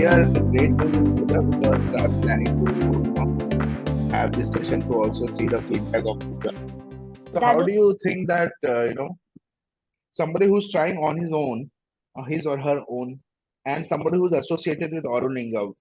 we are great news because I'm planning to have this session to also see the feedback of Pooja. So That how is, do you think that somebody who's trying on his own, his or her own, and somebody who's associated with Aurolingo,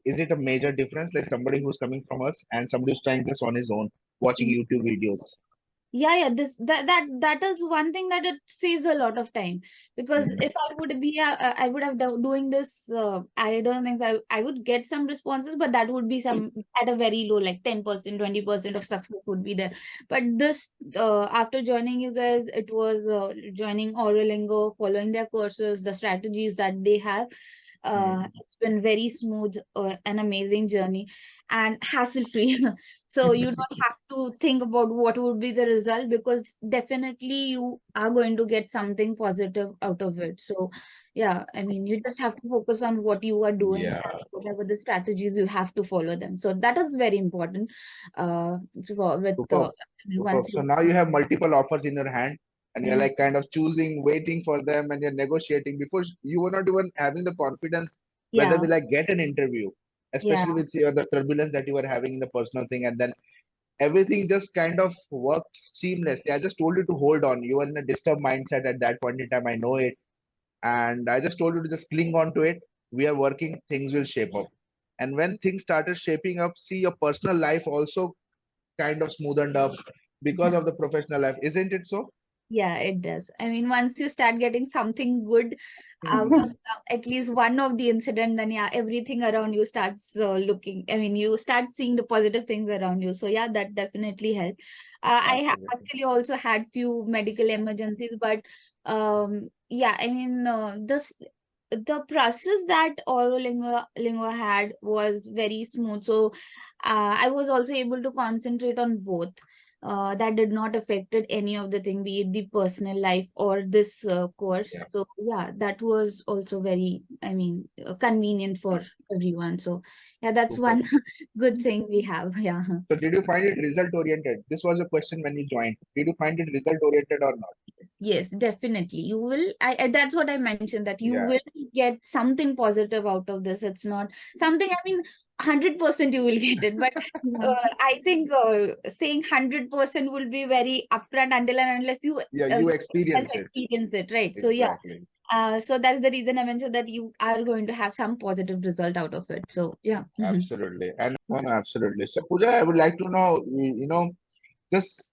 is it a major difference? Like somebody who's coming from us and somebody who's trying this on his own, watching YouTube videos. yeah, that is one thing that it saves a lot of time, because if I would be I would have doing this I don't think I would get some responses, but that would be some at a very low, like 10%, 20% of success would be there. But this after joining you guys, it was joining Aurolingo, following their courses, the strategies that they have. It's been very smooth, an amazing journey, and hassle free. So you don't have to think about what would be the result, because definitely you are going to get something positive out of it. So yeah, I mean, you just have to focus on what you are doing, Yeah. and whatever the strategies, you have to follow them. So that is very important with Superb. Superb. once So you. now you have multiple offers in your hand and you're Yeah, like kind of choosing, waiting for them, and you're negotiating before you were not even having the confidence whether yeah, will I get an interview, yeah, especially with the turbulence that you were having in the personal thing, and then everything just kind of worked seamlessly. I just told you to hold on. You were in a disturbed mindset at that point in time. I know it. And I just told you to just cling on to it. We are working, things will shape up. And when things started shaping up, see your personal life also kind of smoothened up because yeah. of the professional life, isn't it so? Yeah, it does. I mean, once you start getting something good out of at least one of the incident, then yeah, everything around you starts looking. I mean, you start seeing the positive things around you. So yeah, that definitely helped. Absolutely. Actually also had few medical emergencies, but yeah, I mean, this the process that Lingo had was very smooth. So I was also able to concentrate on both. That did not affected any of the thing, be it the personal life or this course. Yeah. So yeah, that was also very, I mean, convenient for everyone. So yeah, that's Super. one good thing we have. Yeah. So did you find it result oriented? This was a question when you joined. Did you find it result oriented or not? Yes, definitely. You will. That's what I mentioned, that you Yeah. will get something positive out of this. It's not something, I mean, 100% you will get it. But I think saying 100% will be very upfront until and unless you Yeah, you yourself experience it. experience it, right? So yeah. Exactly. So that's the reason I mentioned that you are going to have some positive result out of it. So yeah. Absolutely. And no, no, absolutely. So Pooja, I would like to know, just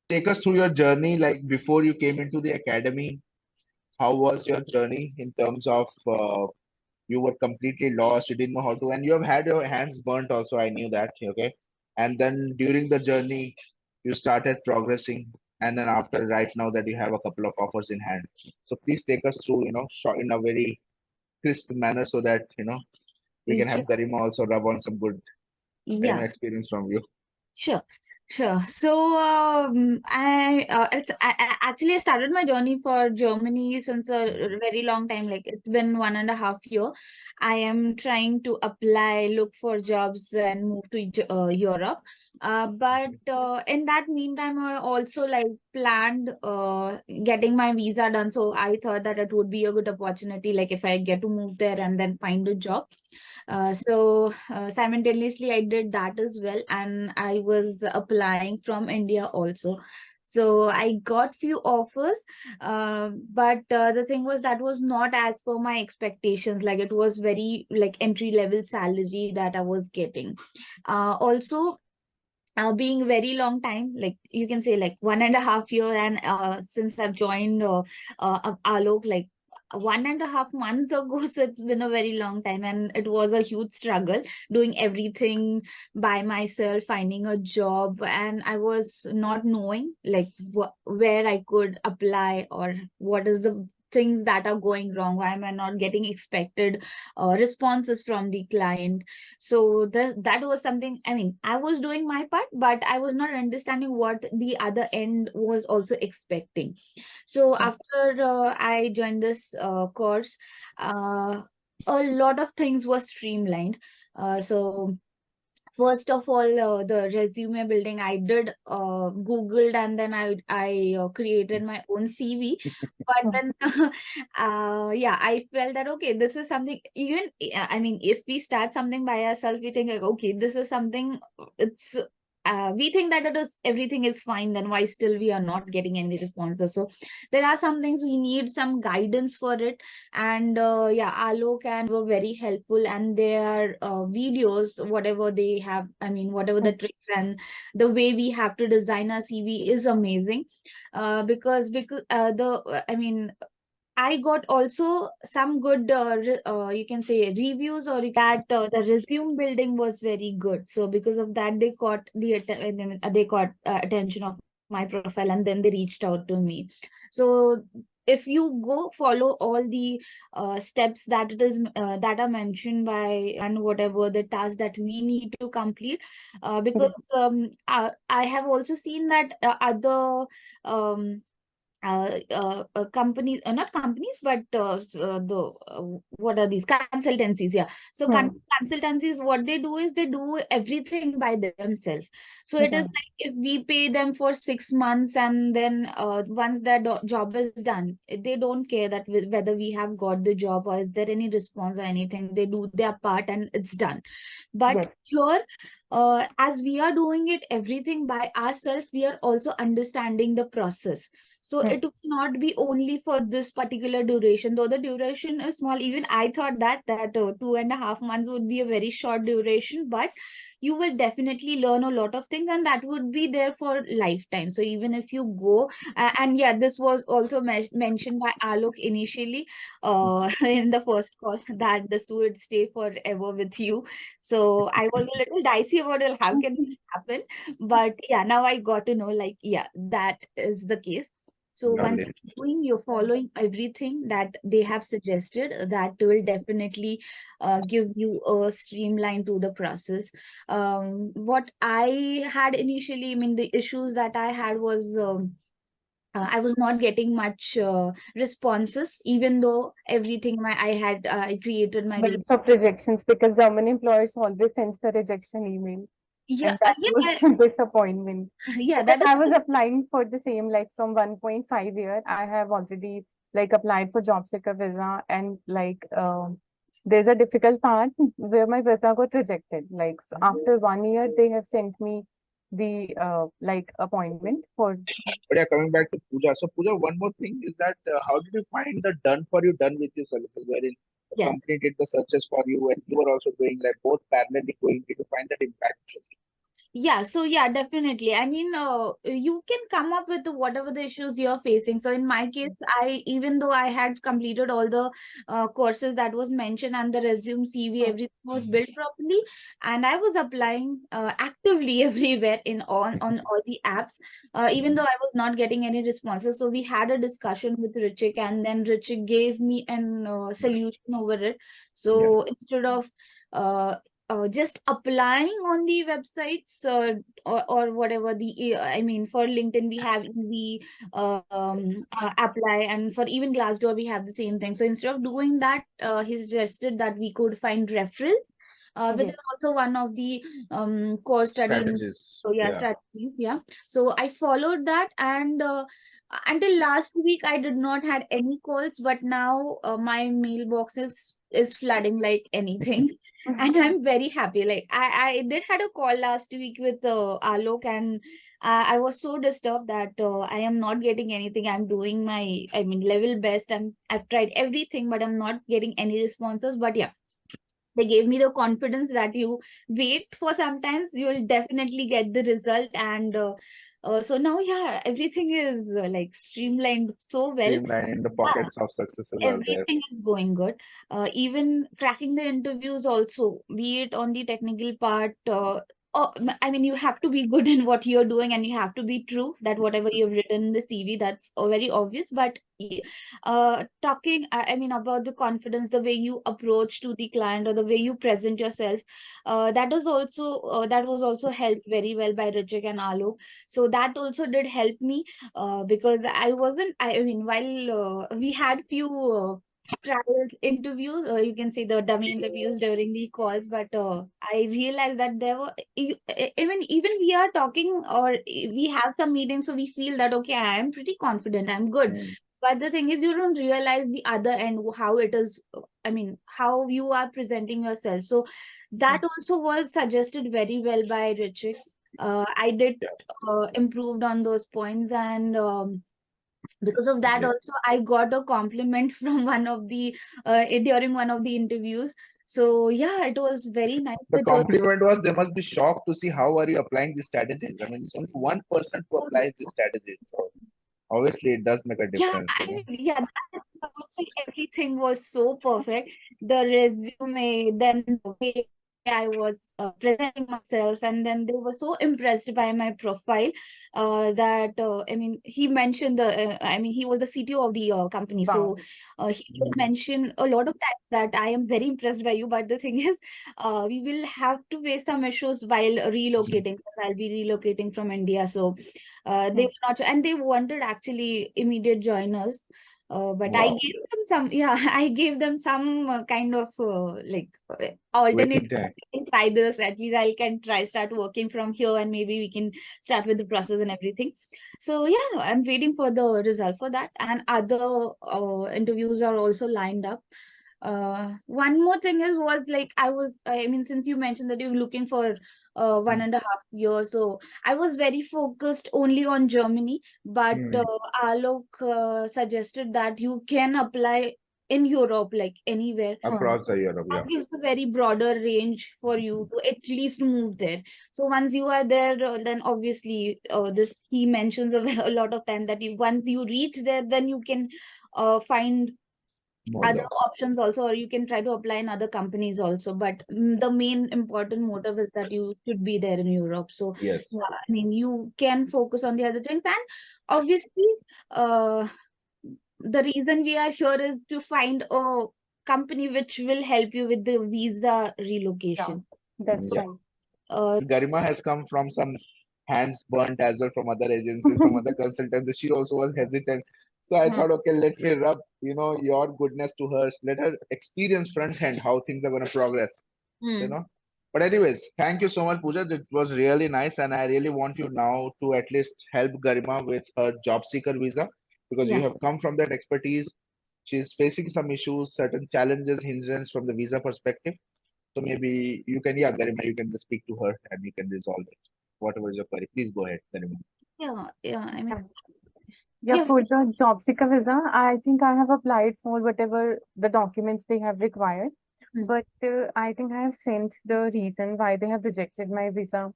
take us through your journey, like before you came into the academy. How was your journey in terms of you were completely lost, you didn't know how to, and you have had your hands burnt also. I knew that, okay. And then during the journey, you started progressing, and then after right now that you have a couple of offers in hand. So please take us through, short in a very crisp manner so that we can have Sure. Garima also rub on some good, Yeah. experience from you. Sure, sure. So, actually I started my journey for Germany since a very long time. Like it's been 1.5 years. I am trying to apply, look for jobs, and move to Europe. But in that meantime, I also like planned getting my visa done. So I thought that it would be a good opportunity, like if I get to move there and then find a job. Simultaneously, I did that as well, and I was applying from India also. So I got few offers, but the thing was that was not as per my expectations. Like it was very like entry level salary that I was getting. Also, being very long time, like you can say like 1.5 year, and since I've joined Alok, like 1.5 months ago. So it's been a very long time, and it was a huge struggle doing everything by myself, finding a job, and I was not knowing like where I could apply, or what is the things that are going wrong, why am I not getting expected responses from the client. So that was something, I mean, I was doing my part, but I was not understanding what the other end was also expecting. So after I joined this course, a lot of things were streamlined. So first of all, the resume building, I did Googled, and then I created my own CV. But then, yeah, I felt that okay, this is something. Even I mean, if we start something by ourselves, we think like, okay, this is something. It's we think that it is everything is fine. Then why still we are not getting any responses? So there are some things we need some guidance for it. And yeah, Alok and were very helpful, and their videos, whatever they have, I mean, whatever the tricks and the way we have to design our CV is amazing. Because the I mean, I got also some good, you can say, reviews, or that the resume building was very good. So because of that, they got they got attention of my profile, and then they reached out to me. So if you go follow all the steps that it is that are mentioned by, and whatever the task that we need to complete, because I have also seen that other companies, not companies, but the what are these consultancies? Yeah. So consultancies, what they do is they do everything by themselves. So it is Yeah. like if we pay them for 6 months, and then once their job is done, they don't care that whether we have got the job or is there any response or anything. They do their part and it's done. But Yes. here, as we are doing it everything by ourselves, we are also understanding the process. So it will not be only for this particular duration, though the duration is small. Even I thought that 2.5 months would be a very short duration, but you will definitely learn a lot of things, and that would be there for lifetime. So even if you go, and yeah, this was also mentioned by Alok initially in the first call, that this would stay forever with you. So I was a little dicey about it, how can this happen? But yeah, now I got to know, like, yeah, that is the case. So once Lovely. you're following everything that they have suggested, that will definitely give you a streamline to the process. What I had initially, I mean, the issues that I had was I was not getting much responses, even though everything I had I created my Lots of rejections because government employers always sends the rejection email, yeah, and that was yeah, disappointment. yeah, Because that is I was applying for the same, like from 1.5 year, I have already like applied for job seeker visa, and like there's a difficult part where my visa got rejected. Like after 1 year, they have sent me the like appointment for. But yeah, coming back to Pooja. So Pooja, one more thing is that how did you find the done for you, done with you services, wherein the yeah. company did the searches for you and you were also doing like both parallelly going? Did you find that impact? Yeah, so yeah, definitely. I mean, you can come up with whatever the issues you're facing. So in my case, even though I had completed all the courses that was mentioned, and the resume, CV, everything was built properly, and I was applying actively everywhere in on all the apps, even though I was not getting any responses. So we had a discussion with Richik, and then Richik gave me an solution over it. Yeah, So instead of uh, just applying on the websites, or whatever the I mean, for LinkedIn we have the apply, and for even Glassdoor we have the same thing. So instead of doing that, he suggested that we could find referrals, which Yes. is also one of the core study in, strategies. so yeah, Yeah, strategies. Yeah, so I followed that, and until last week I did not had any calls, but now my mailbox is flooding like anything. And I'm very happy. Like I did had a call last week with Alok, and I was so disturbed that I am not getting anything. I'm doing my, I mean, level best, and I've tried everything, but I'm not getting any responses. But yeah, they gave me the confidence that you wait for sometimes, you'll definitely get the result. And so now, yeah, everything is like streamlined so well. streamline the Yeah, pockets of successes are there. everything is going good. Even cracking the interviews also, be it on the technical part. I mean, you have to be good in what you're doing, and you have to be true that whatever you've written in the CV, that's very obvious. But talking, I mean, about the confidence, the way you approach to the client, or the way you present yourself, that was also helped very well by Richik and Alok. So that also did help me, because I wasn't, I mean, while we had few trial interviews, or you can say the dummy interviews during the calls, but I realized that there were even we are talking or we have some meetings, so we feel that okay, I am pretty confident, I'm good. Mm. But the thing is, you don't realize the other end, how it is, I mean, how you are presenting yourself. So that also was suggested very well by Richard. I did improved on those points, and because of that Great. also I got a compliment from one of the during one of the interviews. So yeah, it was very nice. The It was compliment was they must be shocked to see how are you applying these strategies. I mean, it's only one person who applies these strategies. So obviously it does make a yeah, difference, I mean, yeah, I would say everything was so perfect. The resume, then the way I was presenting myself, and then they were so impressed by my profile that I mean, he mentioned I mean, he was the CTO of the company, Wow. so he did mention a lot of times that I am very impressed by you. But the thing is, we will have to face some issues while relocating. I'll be relocating from India, so they were not, and they wanted actually immediate joiners. But I Wow. gave them some, yeah, I gave them some kind of like Waiting alternate. time. I can try this, at least I can try start working from here, and maybe we can start with the process and everything. So yeah, I'm waiting for the result for that, and other interviews are also lined up. One more thing was like I mean, since you mentioned that you're looking for 1.5 years, so I was very focused only on Germany, but Mm. Alok suggested that you can apply in Europe, like anywhere. Across the Europe, yeah. That gives a very broader range for you to at least move there. So once you are there, then obviously this he mentions a lot of time that once you reach there, then you can find More other jobs. options also, or you can try to apply in other companies also. But the main important motive is that you should be there in Europe. So Yes. yeah, I mean, you can focus on the other things, and obviously uh the reason we are here is to find a company which will help you with the visa Yeah, relocation. that's Yeah. right. Garima has come from some hands burnt as well from other agencies, from other consultants. She also was hesitant. So I Hmm. thought, okay, let me rub, your goodness to hers. Let her experience front hand how things are going to progress, you Hmm. know. But anyways, thank you so much, Pooja. It was really nice, and I really want you now to at least help Garima with her job seeker visa because you Yeah. have come from that expertise. She's facing some issues, certain challenges, hindrance from the visa perspective. So maybe you can, yeah, Garima, you can just speak to her and you can resolve it. Whatever is your query, please go ahead, Garima. Yeah, I mean, Yeah. Yeah, yeah. for the job seeker visa, I think I have applied for whatever the documents they have required, Hmm. but I think I have sent the reason why they have rejected my visa.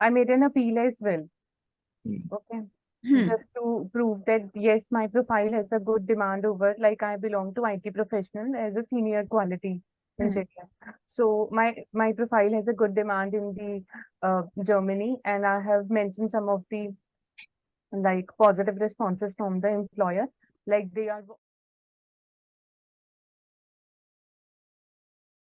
I made an appeal as well. Hmm. Okay. Hmm. Just to prove that yes, my profile has a good demand over, like I belong to IT professional as a senior quality Hmm. engineer. So my profile has a good demand in the Germany, and I have mentioned some of the like positive responses from the employer, like they are